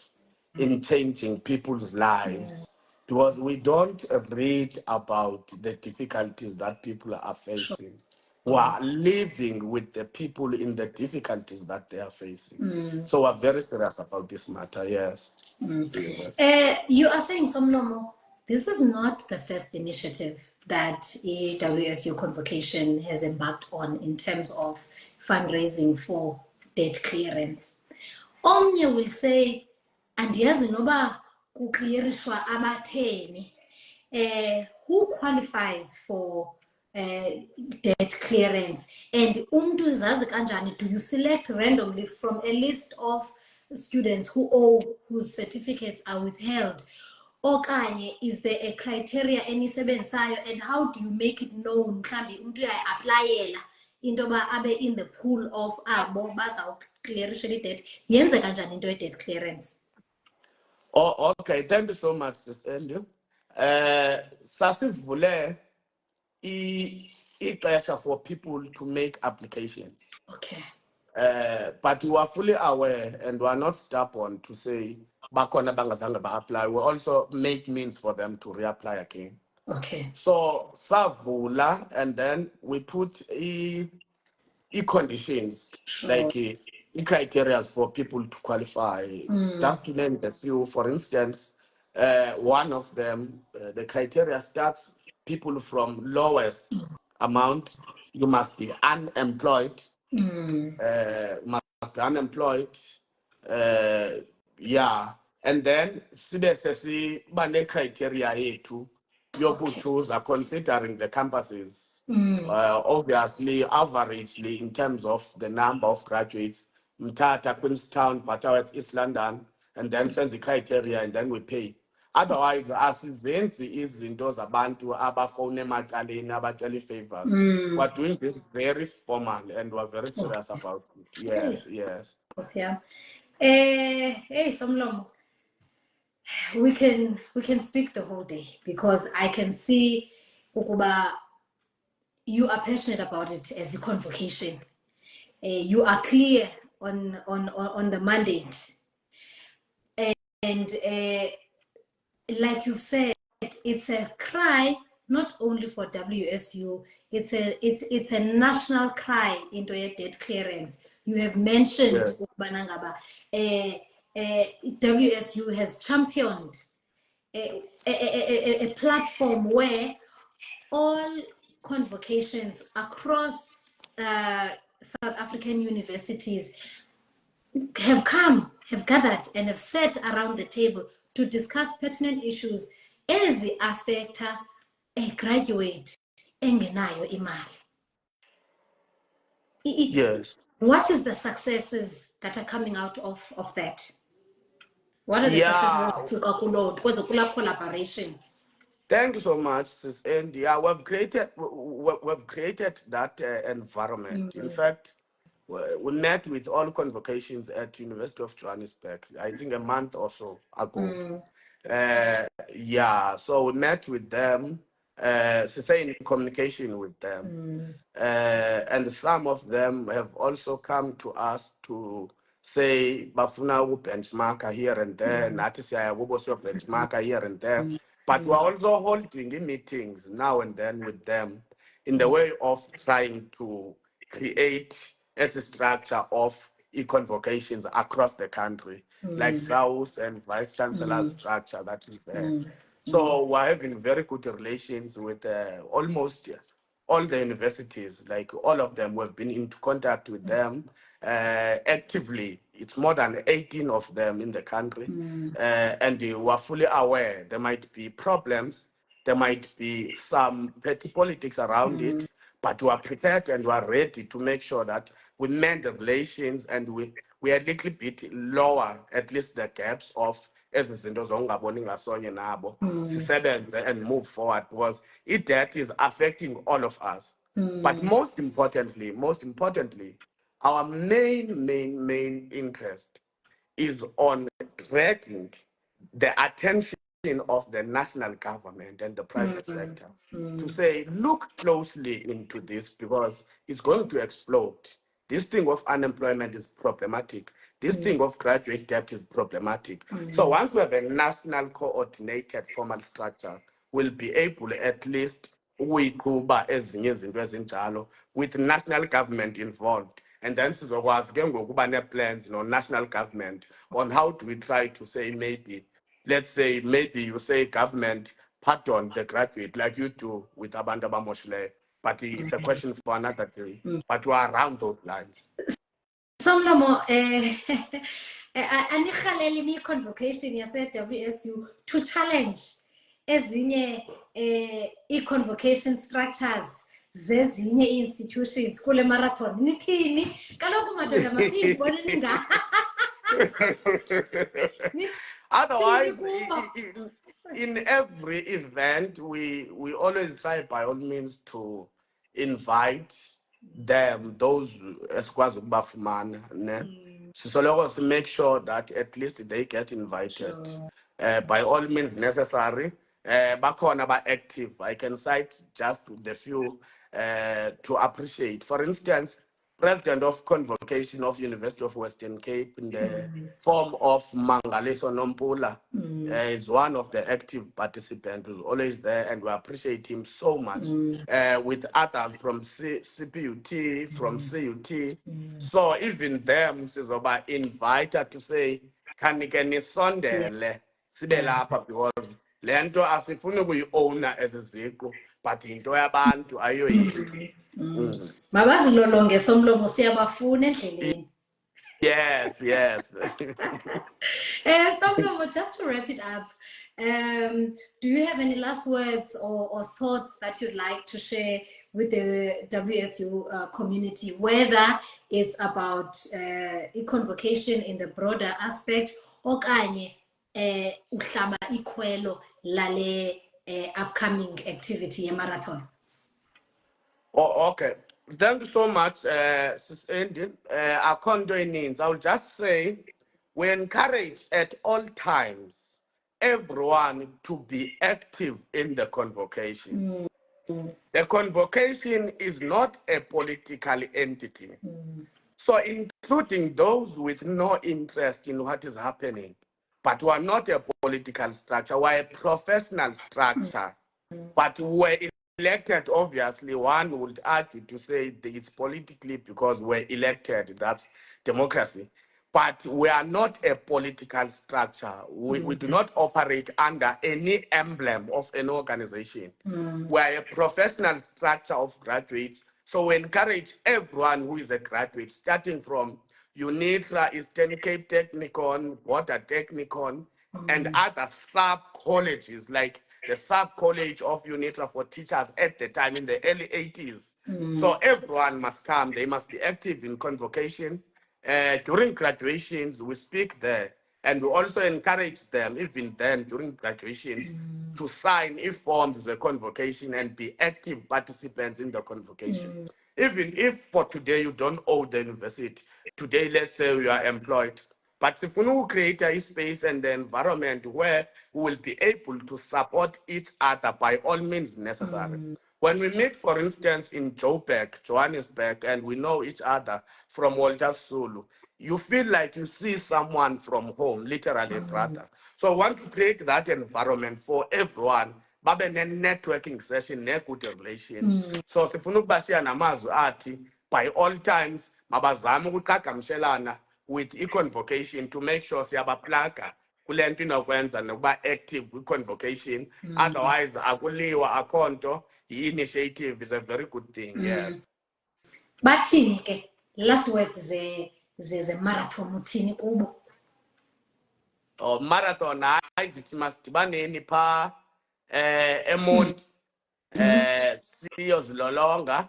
in changing people's lives, because we don't read about the difficulties that people are facing. We are living with the people in the difficulties that they are facing. So we're very serious about this matter, yes. Yes. You are saying, Somlomo, this is not the first initiative that WSU Convocation has embarked on in terms of fundraising for debt clearance. Omnye will say, andiyazi noba kuklirishwa abatheni. Who qualifies for debt clearance? And umntu zazi kanjani? Do you select randomly from a list of students who owe, whose certificates are withheld? Okanye, is there a criteria enisebenzisayo, and how do you make it known? Mhlambi umntu uyayi-aplayela into yoba abe in the pool of abo bazawuklirisha i-debt. Yenzeka njani into ye-debt clearance? Oh, okay. Thank you so much, Sis Andrew. Sasivule ixesha for people to make applications. Okay. But we are fully aware and we are not stubborn to say bakhona bangazange ba-apply. We also make means for them to reapply again. Okay. So savula, and then we put conditions, like criteria for people to qualify. Just to name a few, for instance, one of them, the criteria starts people from lowest amount, you must be unemployed. Must be unemployed. Yeah. And then CBSSE bane criteria yethu yokuchoose considering the campuses. Obviously, averagely in terms of the number of graduates, Mthatha, Queenstown, Butterworth, East London, and then sends the criteria and then we pay. Otherwise, asizenzi izinto zabantu abafone emacaleni abacela favors. We're doing this very formal and we're very serious about it. Yes, yes. Yeah. Hey, Somlomo, we can speak the whole day because I can see ukuba you are passionate about it as a convocation. You are clear on the mandate, and like you've said, it's a cry not only for WSU, it's a national cry into a debt clearance. You have mentioned WSU has championed a platform where all convocations across South African universities have gathered and have sat around the table to discuss pertinent issues as affect a graduate engenayo imali. Yes. What is the successes that are coming out of that? What are the successes because of collaboration? Thank you so much, Sis Andy. Yeah, we've created that environment. In fact, we met with all convocations at University of Johannesburg, I think a month or so ago. Yeah, so we met with them, to stay in communication with them. And some of them have also come to us to say, Bafuna benchmarker here and there, Natisia benchmarker here and there. But we're also holding meetings now and then with them in the way of trying to create as a structure of e-convocations across the country, like South and Vice Chancellor's structure that is there. So we're having very good relations with almost all the universities, like all of them. We've been into contact with them actively. It's more than 18 of them in the country. And we're fully aware there might be problems, there might be some petty politics around it, but we are prepared and we are ready to make sure that we mend the relations and we are a little bit lower, at least the gaps of ezizinto zongaboni ngasonye nabo sisebenze and move forward because that is affecting all of us. But most importantly, our main interest is on dragging the attention of the national government and the private sector to say, look closely into this because it's going to explode. This thing of unemployment is problematic. This thing of graduate debt is problematic. So once we have a national coordinated formal structure, we'll be able at least with national government involved. And then sizokwazi ke ngokuba ne-plans, national government on how do we try to say maybe, let's say maybe you say government pardon the graduate like you do with abantu abamoshileyo, but it's a question for another day. But we are around those lines. Somlomo, anirhaleli ni-convocation yase-WSU to challenge ezinye i-convocation structures zezinye i-institutions kule marathon. Nithini? Kaloku madoda masiyibone ninga. Otherwise, in every event, we always try by all means to invite them, those esikwazi ukubafumana, ne? So make sure that at least they get invited. By all means necessary. Bakhona ba active. I can cite just the few to appreciate. For instance, President of Convocation of University of Western Cape in the form of Mangaliso Nompula is one of the active participants who's always there, and we appreciate him so much. With others from CPUT, from CUT. So even them sizoba invited to say, can nisondele sibe lapha because le nto asifuni ukuyi-owna eziziqu but into yabantu ayo yethu. Mabazilolonge somlomo siyabafuna endleleni. Yes, yes. Somlomo, just to wrap it up, do you have any last words or thoughts that you'd like to share with the WSU community, whether it's about convocation in the broader aspect, okanye uhlaba ikhwelo lale upcoming activity, a marathon? Oh, okay. Thank you so much, Sis Andy. I will just say we encourage at all times everyone to be active in the convocation. The convocation is not a political entity. So, including those with no interest in what is happening, but we are not a political structure, we are a professional structure. But we're elected, obviously, one would argue to say it's politically because we're elected, that's democracy. But we are not a political structure. We do not operate under any emblem of an organization. We're a professional structure of graduates. So we encourage everyone who is a graduate, starting from UNITRA, Eastern Cape Technicon, Water Technicon, and other sub-colleges like the sub-college of UNITRA for teachers at the time in the early 80s. So everyone must come. They must be active in convocation. During graduations, we speak there. And we also encourage them, even then, during graduations, to sign if forms the convocation and be active participants in the convocation. Even if for today you don't owe the university, today let's say you are employed, but if we create a space and the environment where we will be able to support each other by all means necessary. When we meet, for instance, in Johannesburg, and we know each other from Walter Sulu, you feel like you see someone from home, literally, brother. So I want to create that environment for everyone. Babe networking session, good relations. So sifuna ukubashiya namazwi athi by all times mabazame ukuqhagamshelana with i-convocation to make sure siyabaplaga kule nto inokwenza nokuba active kwi-convocation. Otherwise akuliwa akho nto. I-initiative is a very good thing. Yes. Bathini ke last words ze marathon uthini kubo? Marathon hayi ndithi masidibaneni phaa eMonti siyozilolonga.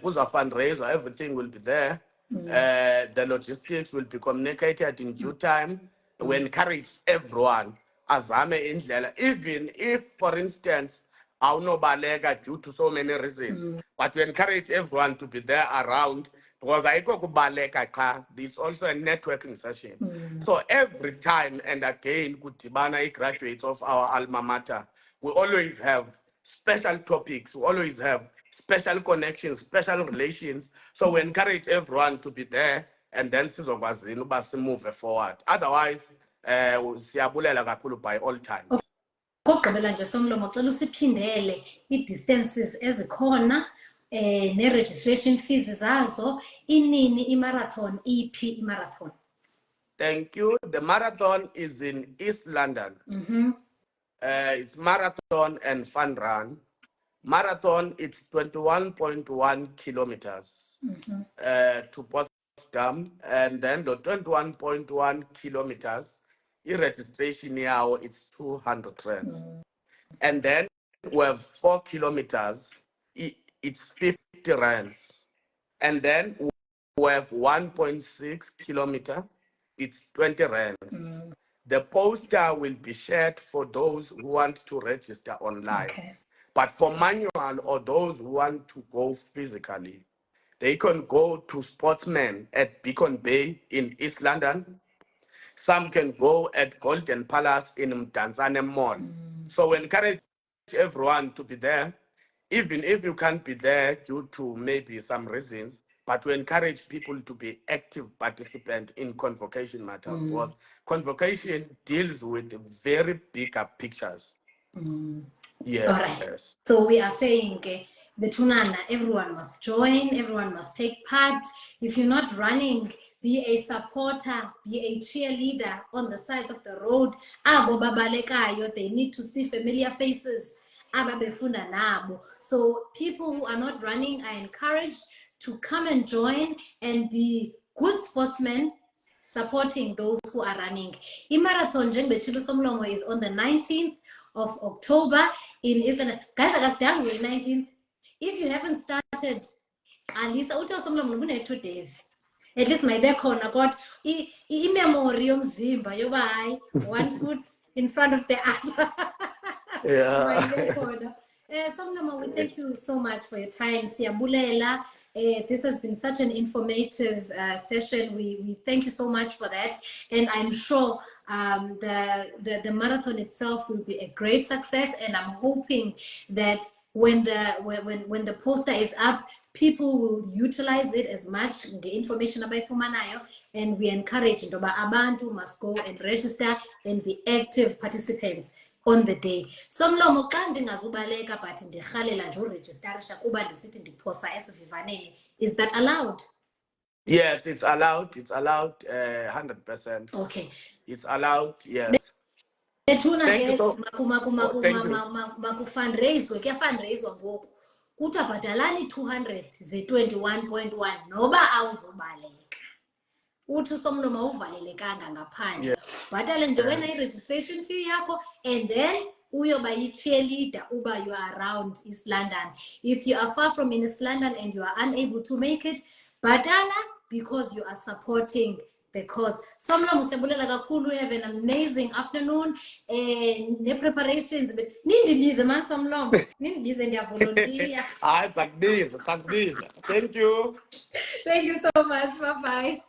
Kuza fundraiser, everything will be there. The logistics will be communicated in due time. We encourage everyone azame indlela, even if, for instance, awunobaleka due to so many reasons. But we encourage everyone to be there around because ayikho kubaleka qha, there's also a networking session. So every time and again kudibana graduates of our alma mater, we always have special topics, we always have special connections, special relations. So we encourage everyone to be there, and then sizokwazini uba move forward. Otherwise, siyabulela kakhulu by all times. Kokugqibela nje Somlomo, cela usiphindele i-distances ezikhona ne-registration fees zazo, inini i-marathon, iphi i-marathon? Thank you. The marathon is in East London. It's marathon and fun run. Marathon, it's 21.1 kilometers to Potsdam, and then the 21.1 kilometers, registration now it's 200 rands. And then we have 4 kilometers, it's 50 rands. And then we have 1.6 kilometer, it's 20 rands. The poster will be shared for those who want to register online. Okay. But for manual or those who want to go physically, they can go to Sportsman at Beacon Bay in East London. Some can go at Golden Palace in Mdantsane Mall. So we encourage everyone to be there, even if you can't be there due to maybe some reasons, but we encourage people to be active participant in convocation matters because convocation deals with very bigger pictures. Yes. All right. So we are saying, Betunana, everyone must join, everyone must take part. If you're not running, be a supporter, be a cheerleader on the sides of the road. Abo babalekayo, they need to see familiar faces. ababefunda nabo. So people who are not running are encouraged to come and join and be good sportsmen supporting those who are running. I-marathon njengebetshilo somlomo is on the 19th of October in Eastern. Guys, akakudanga we 19th. If you haven't started, Alisa uthi somlomo une 2 days. At least mayibe khona kodwa i-memory yomzimba yoba hayi one foot in front of the other. Yeah. Somlomo, we thank you so much for your time. Siyabulela. This has been such an informative session. We thank you so much for that. And I'm sure the marathon itself will be a great success. And I'm hoping that when the poster is up, people will utilize it as much, the information abayifumanayo, and we encourage intoba abantu must go and register and be active participants on the day. Somlomo xa ndingazubaleka but ndirhalela nje urejistarisha kuba ndisithi ndiphosa esivivaneni, is that allowed? Yes, it's allowed. It's allowed 100%. Okay. It's allowed, yes. Bethuna Thank you ke so thank you. makufundraiswe kuyafundraiswa ngoku kuthiwa bhatalani 200 ze-21.1 noba awuzubaleka. Uthi Somlomo uvalelekanga ngaphandle. Bhatale nje wena i-registration fee yakho and then uyoba yi-cheerleader uba you are around East London. If you are far from East London and you are unable to make it, bhatala because you are supporting the cause. Somlomo siyabulela kakhulu. Have an amazing afternoon. Ne-preparations. Nindibize man Somlomo. Nindibize ndiyavolontiya. Hayi, sakubiza. Thank you. Thank you so much. Bye-bye.